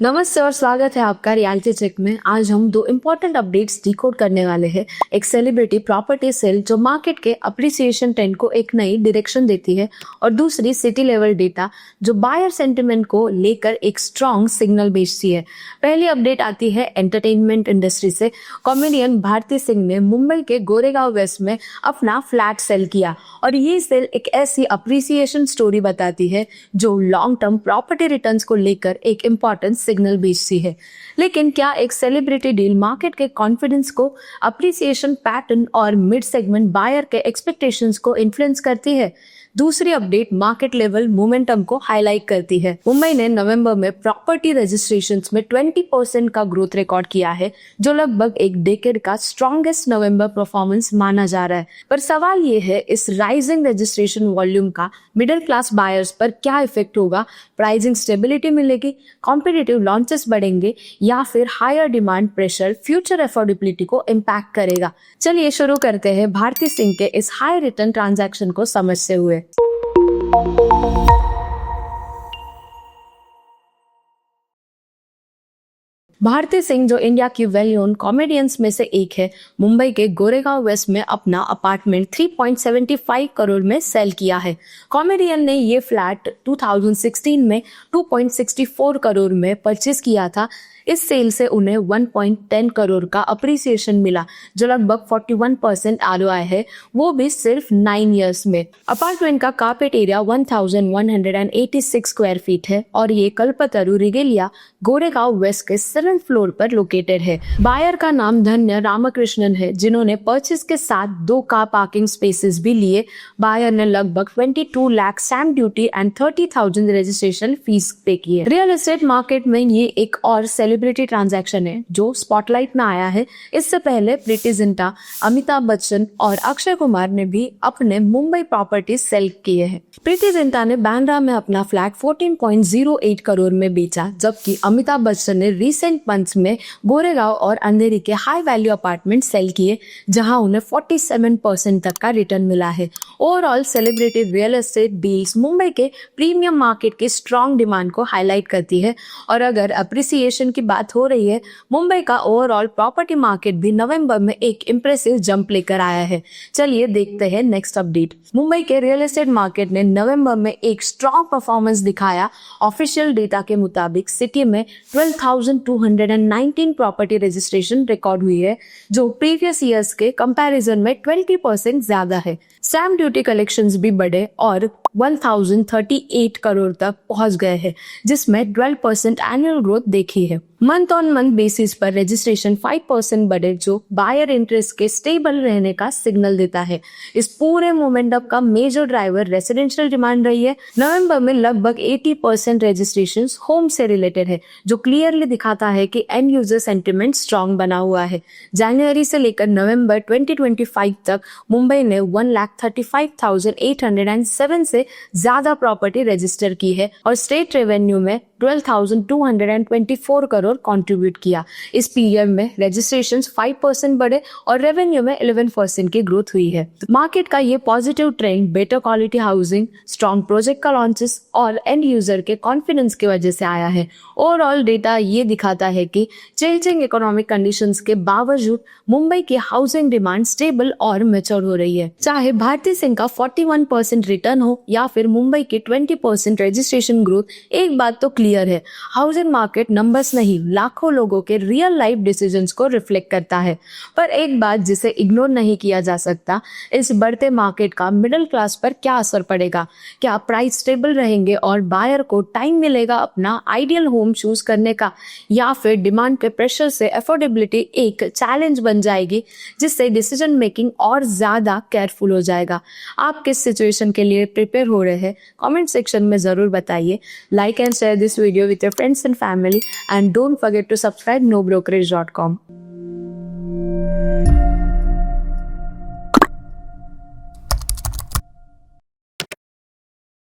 नमस्ते और स्वागत है आपका रियलिटी चेक में। आज हम दो इम्पोर्टेंट अपडेट्स डिकोड करने वाले हैं। एक सेलिब्रिटी प्रॉपर्टी सेल जो मार्केट के अप्रिसिएशन ट्रेंड को एक नई डायरेक्शन देती है, और दूसरी सिटी लेवल डेटा जो बायर सेंटिमेंट को लेकर एक स्ट्रॉन्ग सिग्नल भेजती है। पहली अपडेट आती है एंटरटेनमेंट इंडस्ट्री से। कॉमेडियन भारती सिंह ने मुंबई के गोरेगांव वेस्ट में अपना फ्लैट सेल किया, और ये सेल एक ऐसी अप्रिसिएशन स्टोरी बताती है जो लॉन्ग टर्म प्रॉपर्टी रिटर्न्स को लेकर एक इम्पॉर्टेंट सिग्नल भेजती है। लेकिन क्या एक सेलिब्रिटी डील मार्केट के कॉन्फिडेंस को, अप्रिसिएशन पैटर्न और मिड सेगमेंट बायर के एक्सपेक्टेशंस को इन्फ्लुएंस करती है? दूसरी अपडेट मार्केट लेवल मोमेंटम को हाईलाइट करती है। मुंबई ने नवंबर में प्रॉपर्टी रजिस्ट्रेशंस में 20% का ग्रोथ रिकॉर्ड किया है, जो लगभग एक डेकेड का स्ट्रॉन्गेस्ट नवंबर परफॉर्मेंस माना जा रहा है। पर सवाल ये है, इस राइजिंग रजिस्ट्रेशन वॉल्यूम का मिडिल क्लास बायर्स पर क्या इफेक्ट होगा? प्राइसिंग स्टेबिलिटी मिलेगी, कॉम्पिटिटिव लॉन्चेस बढ़ेंगे, या फिर higher demand pressure future affordability को इम्पैक्ट करेगा? चलिए शुरू करते हैं भारती सिंह के इस हाई रिटर्न ट्रांजैक्शन को समझते हुए। भारती सिंह, जो इंडिया की वेल नोन कॉमेडियंस में से एक है, मुंबई के गोरेगांव वेस्ट में अपना अपार्टमेंट 3.75 करोड़ में सेल किया है। कॉमेडियन ने ये फ्लैट 2016 में 2.64 करोड़ में परचेज किया था। इस सेल से उन्हें 1.10 करोड़ का अप्रिसिएशन मिला, जो लगभग 41% ROI है, वो भी सिर्फ 9 इयर्स में। अपार्टमेंट का कारपेट एरिया 1186 स्क्वायर फीट है, और ये कल्पतरु रिगेलिया गोरेगांव वेस्ट के 7th फ्लोर पर लोकेटेड है। बायर का नाम धन्य रामकृष्णन है, जिन्होंने परचेज के साथ 2 कार पार्किंग स्पेसेस भी लिए। बायर ने लगभग 22 lakh stamp duty and 30,000 registration fees पे की है। रियल एस्टेट मार्केट में ये एक और सेलिब्रिटी ट्रांजैक्शन है जो स्पॉटलाइट में आया है। इससे पहले प्रीति जिंटा, अमिताभ बच्चन और अक्षय कुमार ने भी अपने मुंबई प्रॉपर्टी सेल किए हैं। प्रीति जिंटा ने बांद्रा में अपना फ्लैट 14.08 करोड़ में बेचा, जबकि अमिताभ बच्चन ने रिसेंट मंथ्स में गोरेगांव और अंधेरी के हाई वैल्यू अपार्टमेंट सेल किए, जहां उन्हें 47% तक का रिटर्न मिला है। Overall celebrity real estate deals Mumbai के प्रीमियम मार्केट के स्ट्रॉन्ग डिमांड को हाईलाइट करती है, और अगर अप्रिसिएशन की बात हो रही है, मुंबई का ओवरऑल प्रॉपर्टी मार्केट भी नवंबर में एक इंप्रेसिव जंप लेकर आया है। चलिए देखते हैं नेक्स्ट अपडेट। मुंबई के रियल एस्टेट मार्केट ने नवंबर में एक स्ट्रॉन्ग परफॉर्मेंस दिखाया। ऑफिशियल डेटा के मुताबिक सिटी में 12,219 प्रॉपर्टी रजिस्ट्रेशन रिकॉर्ड हुई है, जो प्रीवियस ईयर्स के कंपैरिजन में 20% ज्यादा है। स्टैम्प ड्यूटी कलेक्शंस भी बढ़े और 1038 करोड़ तक पहुंच गए हैं, जिसमें 12% एनुअल ग्रोथ देखी है। मंथ ऑन मंथ बेसिस पर रजिस्ट्रेशन 5% बढ़े, जो बायर इंटरेस्ट के स्टेबल रहने का सिग्नल देता है। इस पूरे मोमेंटम का मेजर ड्राइवर रेसिडेंशियल डिमांड रही है। नवंबर में लगभग 80% रजिस्ट्रेशन होम से रिलेटेड है, जो क्लियरली दिखाता है कि एंड यूजर सेंटिमेंट स्ट्रॉन्ग बना हुआ है। जनवरी से लेकर नवंबर 2025 तक मुंबई ने 1,35,807 से ज्यादा प्रॉपर्टी रजिस्टर की है, और स्टेट रेवेन्यू में 12,224 करोड़ कंट्रीब्यूट किया। इस पीरियड में रजिस्ट्रेशंस 5% बढ़े और रेवेन्यू में 11% की ग्रोथ हुई है। मार्केट का ये positive trend better quality housing, strong project का लॉन्चेस और एंड यूजर के कॉन्फिडेंस की वजह से आया है। ओवरऑल डेटा ये दिखाता है कि चेंजिंग इकोनॉमिक कंडीशंस के बावजूद मुंबई की हाउसिंग डिमांड स्टेबल और मैच्योर हो रही है। चाहे भारती सिंह का 41% रिटर्न हो या फिर मुंबई की 20% रजिस्ट्रेशन ग्रोथ, एक बात तो क्लियर है, हाउसिंग मार्केट नंबर्स नहीं, लाखों लोगों के रियल लाइफ डिसीजंस को रिफ्लेक्ट करता है। पर एक बात जिसे इग्नोर नहीं किया जा सकता, इस बढ़ते मार्केट का मिडिल क्लास पर क्या असर पड़ेगा? क्या प्राइस स्टेबल रहेंगे और बायर को टाइम मिलेगा अपना आइडियल होम चूज करने का, या फिर डिमांड के प्रेशर से अफोर्डेबिलिटी एक चैलेंज बन जाएगी, जिससे डिसीजन मेकिंग और ज्यादा केयरफुल हो जाएगा? आप किस सिचुएशन के लिए प्रिपेयर हो रहे हैं? कमेंट सेक्शन में जरूर बताइए। Like and share this video with your friends and family, and don't forget to subscribe nobrokerage.com.